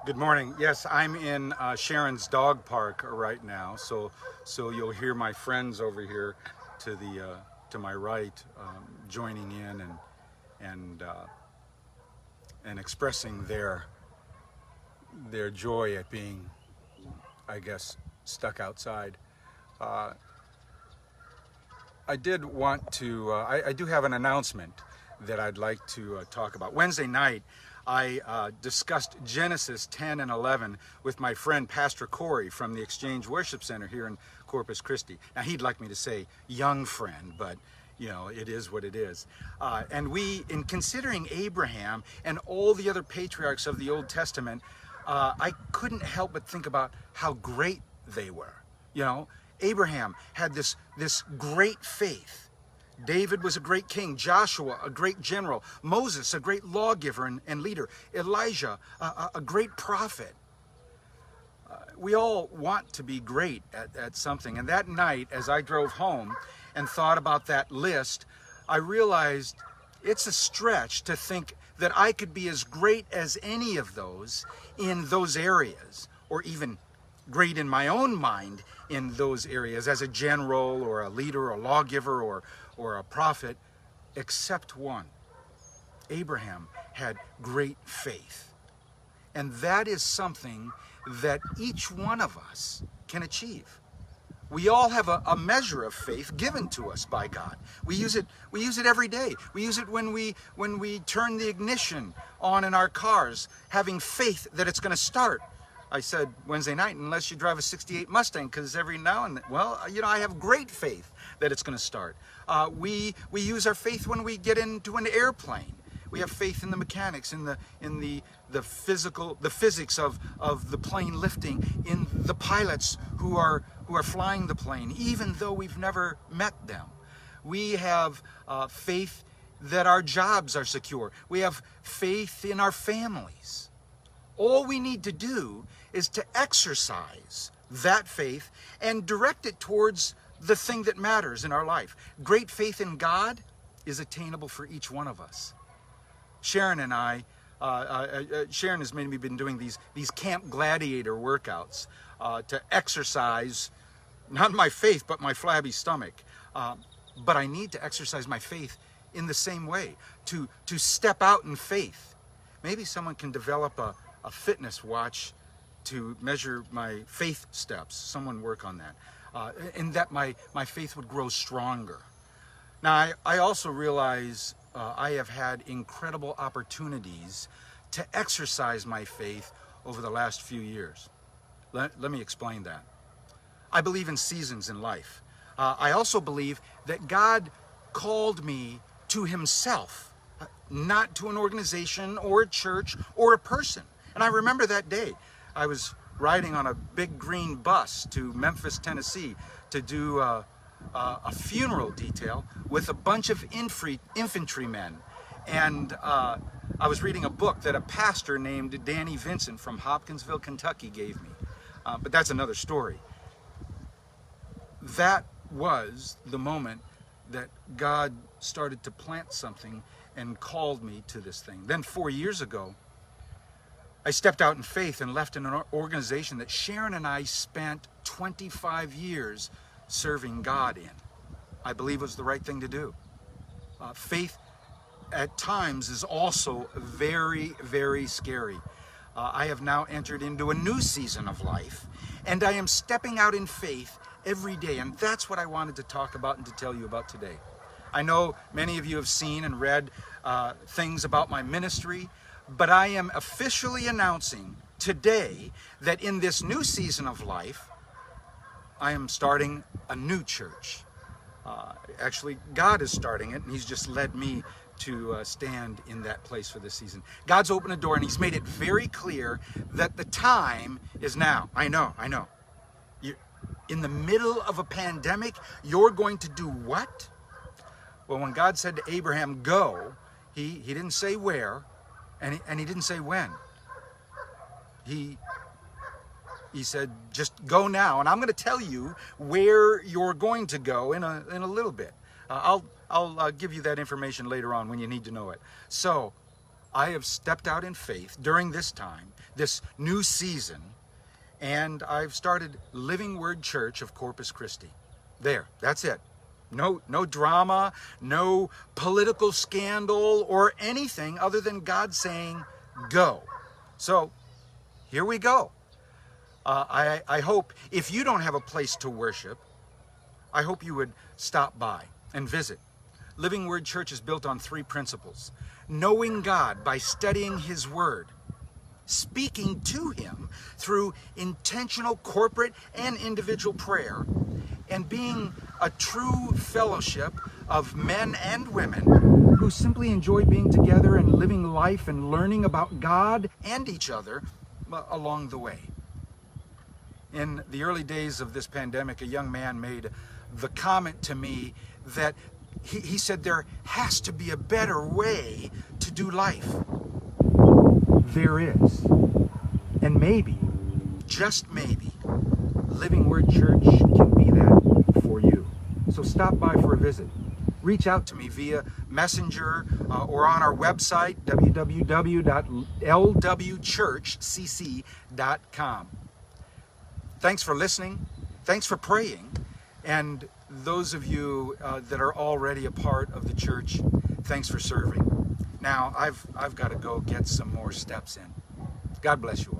Good morning. Yes, I'm in Sharon's dog park right now, so you'll hear my friends over here to the to my right joining in and and expressing their joy at being, I guess, stuck outside. Uh, I did want to. I do have an announcement that I'd like to talk about. Wednesday night, I discussed Genesis 10 and 11 with my friend Pastor Corey from the Exchange Worship Center here in Corpus Christi. Now, he'd like me to say young friend, but you know, it is what it is. And we, in considering Abraham and all the other patriarchs of the Old Testament, I couldn't help but think about how great they were. You know, Abraham had this great faith. David was a great king, Joshua a great general, Moses a great lawgiver and leader, Elijah a great prophet. We all want to be great at something, and that night as I drove home and thought about that list, I realized it's a stretch to think that I could be as great as any of those in those areas, or even great in my own mind in those areas as a general or a leader or a lawgiver or a prophet, except one. Abraham had great faith. And that is something that each one of us can achieve. We all have a measure of faith given to us by God. We use it every day. We use it when we turn the ignition on in our cars, having faith that it's going to start. I said Wednesday night, unless you drive a 68 Mustang, because every now and then, well, you know, I have great faith that it's going to start. We use our faith when we get into an airplane. We have faith in the mechanics, in the physics of the plane lifting, in the pilots who are flying the plane, even though we've never met them. We have faith that our jobs are secure. We have faith in our families. All we need to do is to exercise that faith and direct it towards the thing that matters in our life. Great faith in God is attainable for each one of us. Sharon and I, Sharon has maybe been doing these Camp Gladiator workouts to exercise, not my faith, but my flabby stomach. But I need to exercise my faith in the same way, to step out in faith. Maybe someone can develop a fitness watch to measure my faith steps. Someone work on that. And that my faith would grow stronger. Now, I also realize I have had incredible opportunities to exercise my faith over the last few years. Let me explain that. I believe in seasons in life. I also believe that God called me to himself, not to an organization or a church or a person. And I remember that day. I was riding on a big green bus to Memphis, Tennessee to do a funeral detail with a bunch of infantrymen. And I was reading a book that a pastor named Danny Vincent from Hopkinsville, Kentucky gave me. But that's another story. That was the moment that God started to plant something and called me to this thing. Then 4 years ago, I stepped out in faith and left an organization that Sharon and I spent 25 years serving God in. I believe it was the right thing to do. Faith at times is also very, very scary. I have now entered into a new season of life, and I am stepping out in faith every day, and that's what I wanted to talk about and to tell you about today. I know many of you have seen and read things about my ministry, but I am officially announcing today that in this new season of life, I am starting a new church. Actually, God is starting it, and he's just led me to stand in that place for this season. God's opened a door, and he's made it very clear that the time is now. I know. In the middle of a pandemic, you're going to do what? Well, when God said to Abraham, go, he didn't say where, and he didn't say when. He said, just go now, and I'm going to tell you where you're going to go in a little bit. I'll give you that information later on when you need to know it. So I have stepped out in faith during this time, this new season, and I've started Living Word Church of Corpus Christi. There, that's it. No drama, no political scandal or anything other than God saying, go. So here we go. I hope if you don't have a place to worship, I hope you would stop by and visit. Living Word Church is built on 3 principles. Knowing God by studying His Word, speaking to Him through intentional corporate and individual prayer, and being a true fellowship of men and women who simply enjoy being together and living life and learning about God and each other along the way. In the early days of this pandemic, a young man made the comment to me that he said there has to be a better way to do life. There is. And maybe, just maybe, Living Word Church can be that for you. So stop by for a visit. Reach out to me via Messenger or on our website, www.lwchurchcc.com. Thanks for listening. Thanks for praying. And those of you that are already a part of the church, thanks for serving. Now, I've got to go get some more steps in. God bless you all.